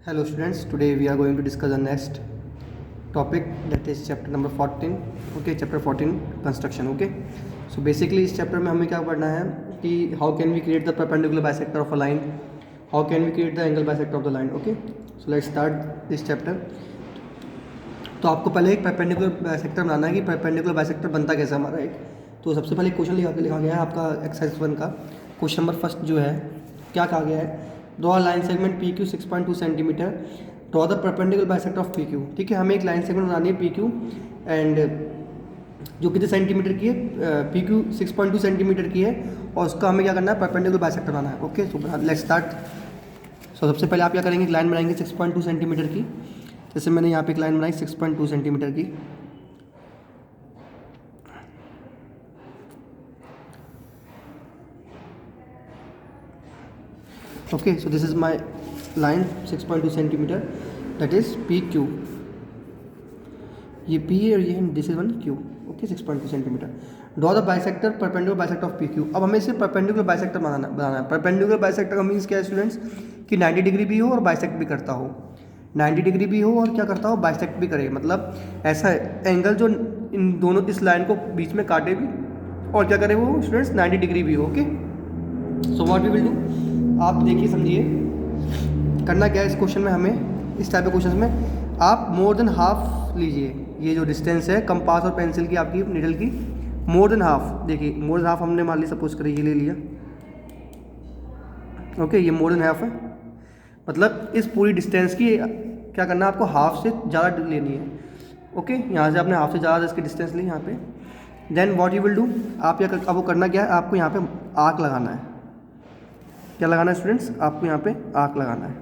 Hello students, today we are going to discuss the next topic, that is chapter number 14. Okay, chapter 14 construction. Okay, so basically इस chapter में हमें क्या पढ़ना है कि how can we create the perpendicular bisector of a line, how can we create the angle bisector of the line. Okay, so let's start this chapter. तो आपको पहले एक perpendicular bisector बनाना है कि perpendicular bisector बनता कैसे हमारा एक, तो सबसे पहले क्वेश्चन लिखा गया है आपका एक्सरसाइज 1 का क्वेश्चन नंबर फर्स्ट जो है क्या कहा गया है, draw line segment P Q 6.2 centimetre, draw the perpendicular bisector of P Q. ठीक है, हमें एक लाइन सेगमेंट बनानी है पी क्यू एंड जो कितने सेंटीमीटर की है, पी क्यू 6.2 सेंटीमीटर की है और उसका हमें क्या करना है, परपेंडिकुलर बाइसेक्टर बनाना है. Okay, so let's start. So सबसे पहले आप क्या करेंगे, एक लाइन बनाएंगे 6.2 सेंटीमीटर की. जैसे मैंने यहाँ पे एक लाइन बनाई 6.2 सेंटीमीटर की. Okay, so this is my line 6.2 centimetre, that is PQ. ये P है और ये this is one Q. Okay, 6.2 centimetre. Draw the bisector perpendicular bisector of PQ. अब हमें इसे परपेंडिकुलर बाइसेक्टर बनाना है. परपेंडिकुलर बाइसेक्टर का मीन्स क्या है स्टूडेंट्स, कि 90 डिग्री भी हो और बाइसेक्ट भी करता हो. 90 डिग्री भी हो और क्या करता हो, बाइसेक्ट भी करे. मतलब ऐसा एंगल जो इन दोनों इस लाइन को बीच में काटे भी और क्या करे वो स्टूडेंट्स 90 डिग्री भी हो. Okay, so what we will do, आप देखिए समझिए करना क्या है इस क्वेश्चन में. हमें इस टाइप के क्वेश्चन में आप मोर देन हाफ लीजिए. ये जो डिस्टेंस है कंपास और पेंसिल की आपकी निडल की, मोर देन हाफ. देखिए मोर देन हाफ हमने मान ली, सपोज करिए ये ले लिया. ओके, ये मोर देन हाफ है, मतलब इस पूरी डिस्टेंस की क्या करना है आपको, हाफ से ज़्यादा लेनी है. ओके, यहाँ से आपने हाफ से ज़्यादा इसकी डिस्टेंस ली यहाँ पे. Then what you will do, आप अब वो करना क्या है, आपको यहाँ पे आर्क लगाना है. क्या लगाना है स्टूडेंट्स, आपको यहाँ पे आर्क लगाना है.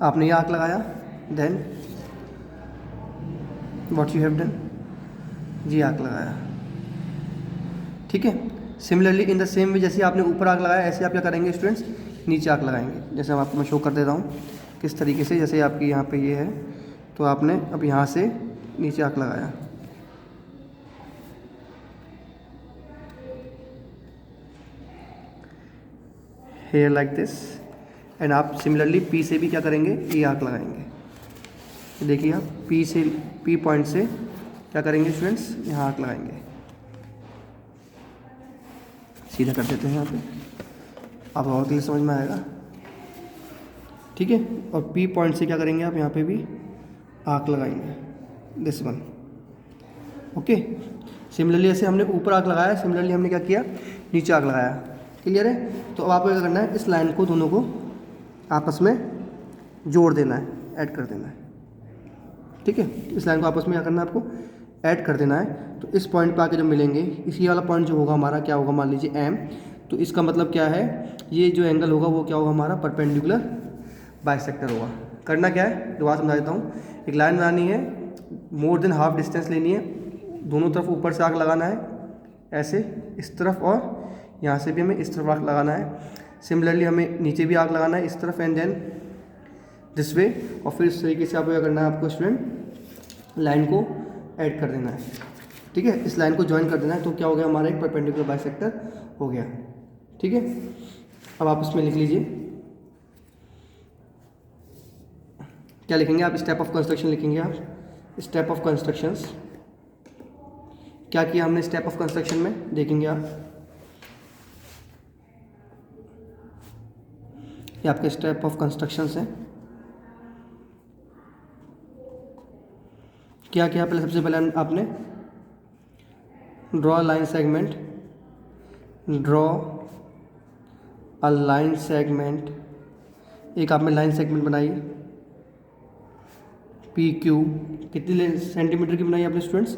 आपने ये आर्क लगाया, then what you have done, जी आर्क लगाया. ठीक है, similarly in the same way जैसे आपने ऊपर आर्क लगाया ऐसे आप क्या करेंगे स्टूडेंट्स, नीचे आर्क लगाएंगे. जैसे मैं शो कर देता हूँ किस तरीके से. जैसे आपकी यहाँ पे ये है तो आपने अब यहाँ से नीचे आर्क लगाया. Here like this. एंड आप सिमिलरली पी से भी क्या करेंगे, ये आर्क लगाएंगे. देखिए आप पी से, पी पॉइंट से क्या करेंगे स्टूडेंट्स, यहाँ आर्क लगाएंगे. सीधा कर देते हैं यहाँ पे, आप और क्लियर समझ में आएगा. ठीक है, और पी पॉइंट से क्या करेंगे आप यहाँ पे भी आर्क लगाएंगे, दिस वन. ओके, सिमिलरली ऐसे हमने ऊपर आर्क लगाया, सिमिलरली हमने क्या किया, नीचे आर्क लगाया. क्लियर है. तो अब आपको क्या करना है, इस लाइन को दोनों को आपस में जोड़ देना है, ऐड कर देना है. ठीक है, इस लाइन को आपस में क्या करना है, आपको ऐड कर देना है. तो इस पॉइंट पे आके जब मिलेंगे, इसी वाला पॉइंट जो होगा हमारा क्या होगा, मान लीजिए एम. तो इसका मतलब क्या है, ये जो एंगल होगा वो क्या होगा हमारा, परपेंडिकुलर बाइसेक्टर होगा. करना क्या है, दोबारा समझा देता हूँ. एक लाइन बनानी है, मोर देन हाफ डिस्टेंस लेनी है, दोनों तरफ ऊपर से आग लगाना है ऐसे, इस तरफ और यहाँ से भी हमें इस तरफ आग लगाना है. सिमिलरली हमें नीचे भी आग लगाना है इस तरफ, एंड देन दिस वे. और फिर इस तरीके से आपको क्या करना है, आपको स्टूडेंट लाइन को ऐड कर देना है. ठीक है, इस लाइन को ज्वाइन कर देना है. तो क्या हो गया, हमारा एक परपेंडिकुलर बाइसेक्टर हो गया. ठीक है, अब आप इसमें लिख लीजिए क्या लिखेंगे आप, स्टेप ऑफ कंस्ट्रक्शन लिखेंगे आप. स्टेप ऑफ कंस्ट्रक्शंस क्या किया हमने स्टेप ऑफ कंस्ट्रक्शन में, देखेंगे आप. ये आपके स्टेप ऑफ कंस्ट्रक्शंस हैं. क्या किया पहले, सबसे पहले आपने draw line segment, draw a line segment. एक आपने लाइन सेगमेंट बनाई पी क्यू, कितनी सेंटीमीटर की बनाई आपने स्टूडेंट्स,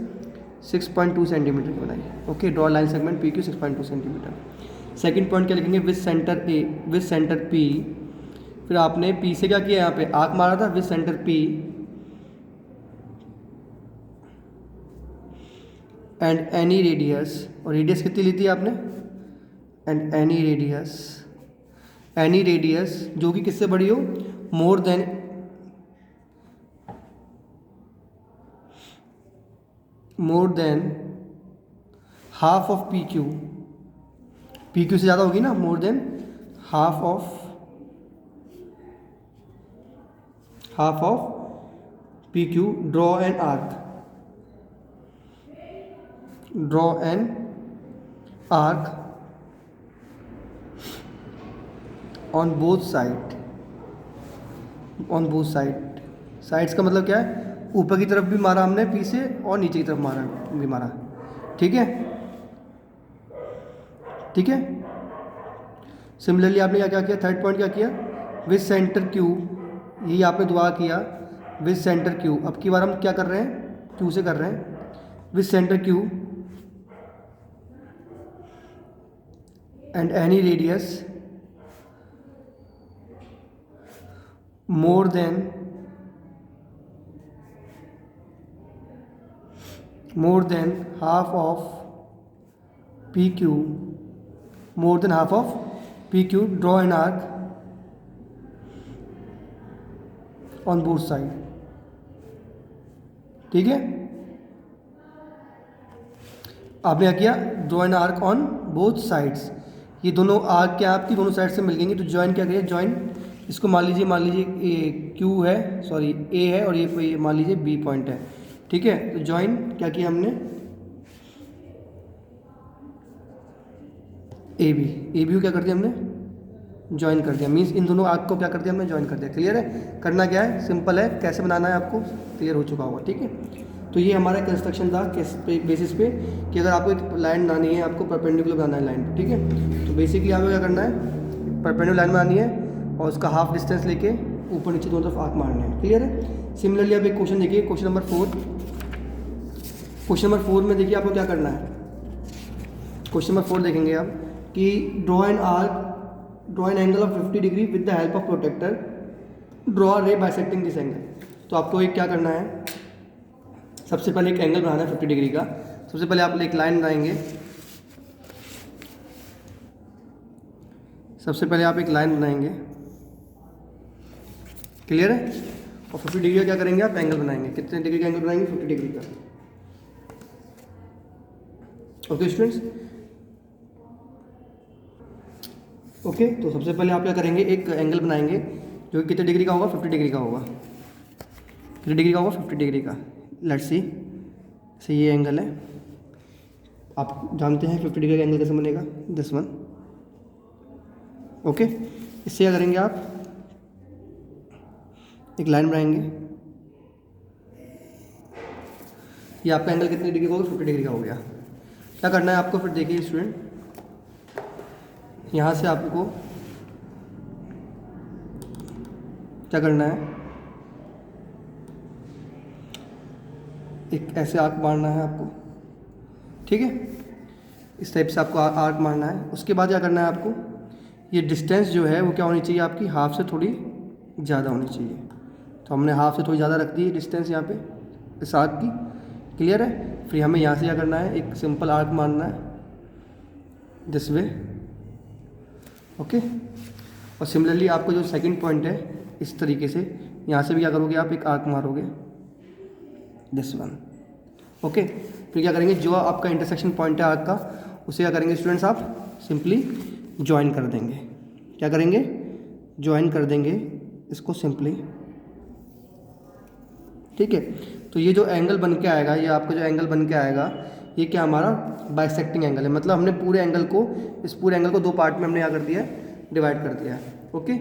6.2 सेंटीमीटर की बनाई. Okay, draw line segment P Q 6.2 centimetre. Second point क्या लिखेंगे, with centre A, with centre P. फिर आपने पी से क्या किया, यहाँ पे आर्क मारा था, with centre P and any radius. और रेडियस कितनी ली थी आपने, एंड एनी रेडियस जो कि किससे बड़ी हो, more than half of P Q. P Q से ज़्यादा होगी ना, more than half of P Q, draw an arc on both sides का मतलब क्या है, ऊपर की तरफ भी मारा हमने पी से और नीचे की तरफ मारा। ठीक है। सिमिलरली आपने क्या किया, थर्ड पॉइंट क्या किया, विद सेंटर क्यू, यही आपने दुआ किया विद सेंटर क्यू। अब की बार हम क्या कर रहे हैं, क्यू से कर रहे हैं, with centre Q and any radius more than half of PQ, draw an arc on both side। ठीक है, आपने क्या किया, draw an arc on both sides. ये दोनों आर्क क्या आपकी दोनों साइड से मिल गएंगे, तो ज्वाइन क्या करिए, ज्वाइन इसको मान लीजिए ए क्यू है, सॉरी ए है, और ये मान लीजिए बी पॉइंट है। ठीक है, तो ज्वाइन क्या किया हमने, ए बी को क्या कर दिया हमने, ज्वाइन कर दिया। मीन्स इन दोनों आर्क को क्या कर दिया हमने, ज्वाइन कर दिया। क्लियर है, करना क्या है, सिंपल है, कैसे बनाना है आपको क्लियर हो चुका होगा। ठीक है, तो ये हमारा कंस्ट्रक्शन था किस बेसिस पे कि अगर आपको एक लाइन बनानी है, आपको परपेंडिकुलर बनाना है लाइन। ठीक है, तो बेसिकली आपको क्या करना है, परपेंडिकुलर लाइन बनानी है और उसका हाफ डिस्टेंस लेके ऊपर नीचे दोनों तरफ आर्क मारने हैं। क्लियर है। सिमिलरली अब एक क्वेश्चन देखिए, क्वेश्चन नंबर 4 में देखिए आपको क्या करना है। क्वेश्चन नंबर 4 देखेंगे आप कि draw an angle of 50 degree with the help of protractor, draw ray bisecting this angle. तो आपको एक क्या करना है, सबसे पहले एक एंगल बनाना है 50 डिग्री का। सबसे पहले आप एक लाइन बनाएंगे, क्लियर है, और 50 डिग्री का क्या करेंगे आप, एंगल बनाएंगे। कितने डिग्री का एंगल बनाएंगे, 50 डिग्री का। ओके स्टूडेंट्स, ओके, तो सबसे पहले आप क्या करेंगे, एक एंगल बनाएंगे जो कि कितने डिग्री का होगा, 50 डिग्री का होगा। कितने डिग्री का होगा, 50 डिग्री का। लेट्स सी, से ये एंगल है, आप जानते हैं 50 डिग्री का एंगल कैसे बनेगा, दिस वन। ओके, इससे क्या करेंगे, आप एक लाइन बनाएंगे, ये आपका एंगल कितने डिग्री का होगा, 50 डिग्री का हो गया। क्या करना है आपको, फिर देखिए स्टूडेंट, यहाँ से आपको क्या करना है, एक ऐसे आर्क मारना है आपको। ठीक है, इस टाइप से आपको आर्क मारना है। उसके बाद क्या करना है आपको, ये डिस्टेंस जो है वो क्या होनी चाहिए आपकी, हाफ से थोड़ी ज़्यादा होनी चाहिए। तो हमने हाफ से थोड़ी ज़्यादा रख दी है डिस्टेंस यहाँ पे इस आर्क की। क्लियर है, फिर हमें यहाँ से क्या करना है, एक सिंपल आर्क मारना है दिस वे। ओके, और सिमिलरली आपको जो सेकंड पॉइंट है, इस तरीके से यहाँ से भी क्या करोगे आप, एक आर्क मारोगे दिस वन। ओके, फिर क्या करेंगे, जो आपका इंटरसेक्शन पॉइंट है आर्क का, उसे क्या करेंगे स्टूडेंट्स, आप सिंपली ज्वाइन कर देंगे। क्या करेंगे, ज्वाइन कर देंगे इसको सिंपली। ठीक है, तो ये जो एंगल बन के आएगा, ये आपका जो एंगल बन के आएगा, ये क्या हमारा बाइसेक्टिंग एंगल है। मतलब हमने पूरे एंगल को, इस पूरे एंगल को दो पार्ट में हमने क्या कर दिया है, डिवाइड कर दिया है। ओके,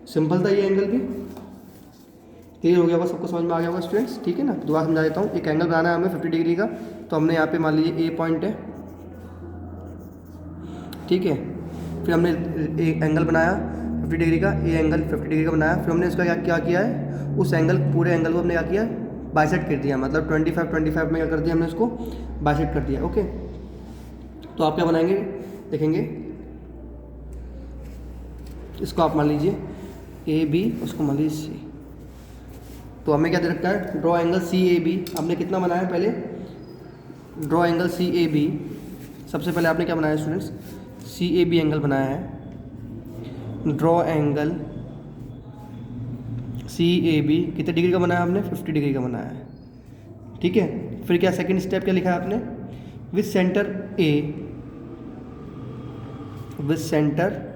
सिंपल था ये एंगल भी। क्लियर हो गया होगा, सबको समझ में आ गया होगा स्टूडेंट्स। ठीक है ना, दोबारा समझा देता हूँ। एक एंगल बनाना है हमें 50 डिग्री का, तो हमने यहाँ पे मान लीजिए ए पॉइंट है। ठीक है, फिर हमने एक एंगल बनाया 50 डिग्री का, ए एंगल 50 डिग्री का बनाया। फिर हमने इसका क्या किया है, उस एंगल, पूरे एंगल को हमने क्या किया, बाइसेक्ट कर दिया। मतलब 25 में क्या कर दिया हमने, उसको बाइसेक्ट कर दिया। ओके, तो आप क्या बनाएंगे, देखेंगे, इसको आप मान लीजिए ए बी, उसको मान लीजिए सी। तो हमें क्या दे रखा है, draw angle C A B. हमने कितना बनाया पहले, draw angle C A B. सबसे पहले आपने क्या बनाया students, C A B angle बनाया है। Draw angle C A B कितने डिग्री का बनाया हमने, 50 डिग्री का बनाया है। ठीक है, फिर क्या सेकंड स्टेप क्या लिखा है आपने, with centre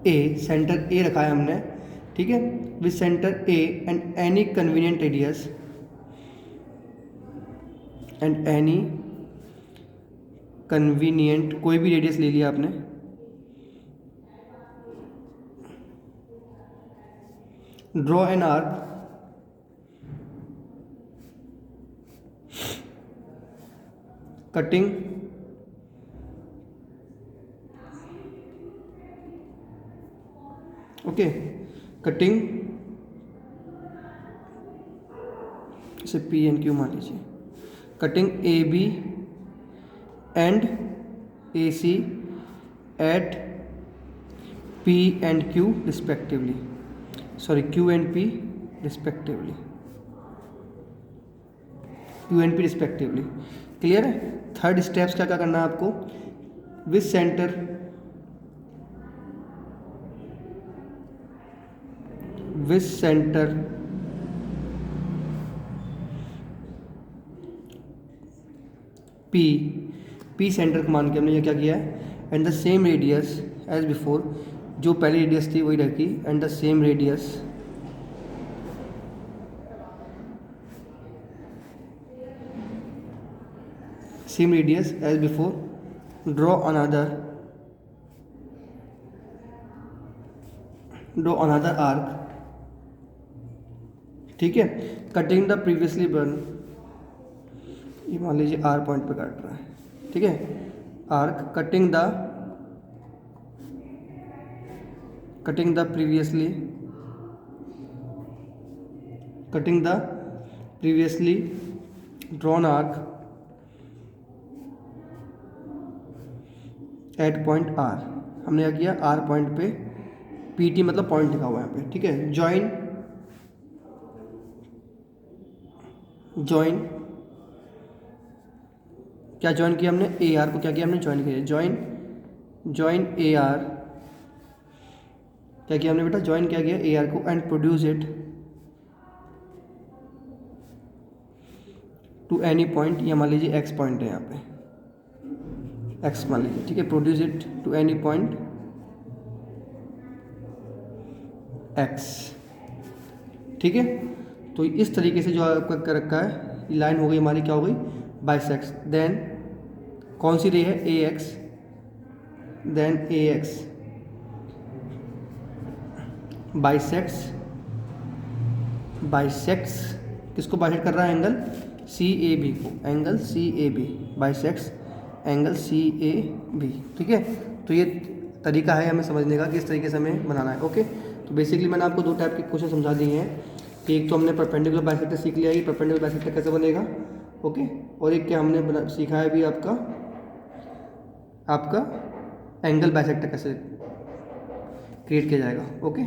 A, centre A रखा है हमने, ठीक है, with centre A and any convenient radius, and any convenient, कोई भी रेडियस ले लिया आपने, draw an arc cutting okay, cutting इसे पी एंड क्यू मान लीजिए, cutting A B and A C at P and Q respectively, sorry Q and P respectively, Q and P respectively. Clear है? Third steps क्या क्या करना है आपको, with centre P centre को मान के हमने ये क्या किया है, and the same radius as before, जो पहली रेडियस थी वही रखी, and the same radius as before, draw another arc, ठीक है, कटिंग द प्रीवियसली बर्न, ये मान लीजिए आर पॉइंट पे काट रहा है, ठीक है, arc cutting the previously drawn arc at point R, हमने क्या किया, आर पॉइंट पे, पी टी मतलब पॉइंट लिखा हुआ है यहाँ पे, ठीक है, ज्वाइन क्या ज्वाइन किया हमने, ए आर को क्या किया हमने, ज्वाइन किया, ज्वाइन ए आर, क्या किया हमने बेटा, ज्वाइन क्या किया ए आर को, and produce it to any point, या मान लीजिए एक्स पॉइंट है यहाँ पे, एक्स मान लीजिए, ठीक है, produce it to any point X, ठीक है। तो इस तरीके से जो आपका कर रखा है, लाइन हो गई हमारी, क्या हो गई, बाइसेक्स, देन कौन सी रे है, A X, then A X bisects किसको बाइसेक्ट कर रहा है, एंगल सी ए बी को, angle C A B, bisects angle C A B, ठीक है। तो ये तरीका है हमें समझने का कि इस तरीके से हमें बनाना है, ओके। तो बेसिकली मैंने आपको दो टाइप के क्वेश्चन समझा दिए हैं कि एक तो हमने परपेंडिकुलर बाइसेक्टर सीख लिया है, परपेंडिकुलर बाइसेक्टर कैसे बनेगा, ओके, और एक क्या हमने सीखा है भी आपका एंगल बाइसेक्टर कैसे क्रिएट किया जाएगा, ओके।